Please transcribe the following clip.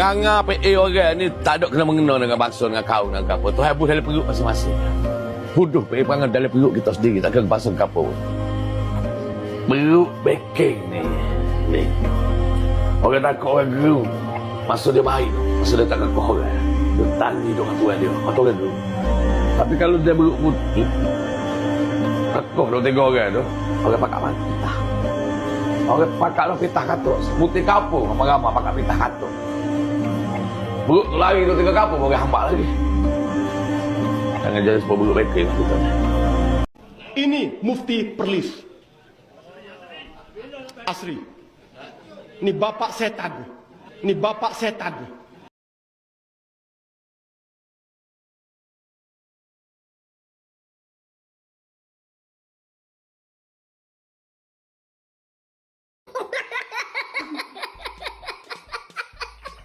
Perangai PA orang ni tak ada kena mengena dengan bangsa, dengan kaum, dengan apa. Tuhan habis dalam perut masing-masing. Huduh PA perangai dalam perut kita sendiri, tak kena bangsa dengan apa. Perut backing ni. Orang takut orang geru. Masa dia baik tu, masa dia tak kakuh orang. Dia tani dengan tuan dia, atau orang tu. Tapi kalau dia beruk putih, kakuh dia tengok orang tu, orang pakak mati. Orang pakak lah pitah katuk. Putih kapur, ramai-ramai pakak pitah katuk. Beruk tu lari tu tengok kapur, orang hambak lagi. Jangan jadi sebuah beruk backing lah kita. Ini Mufti Perlis. Asri. Ini bapak setan. Ini bapak setan.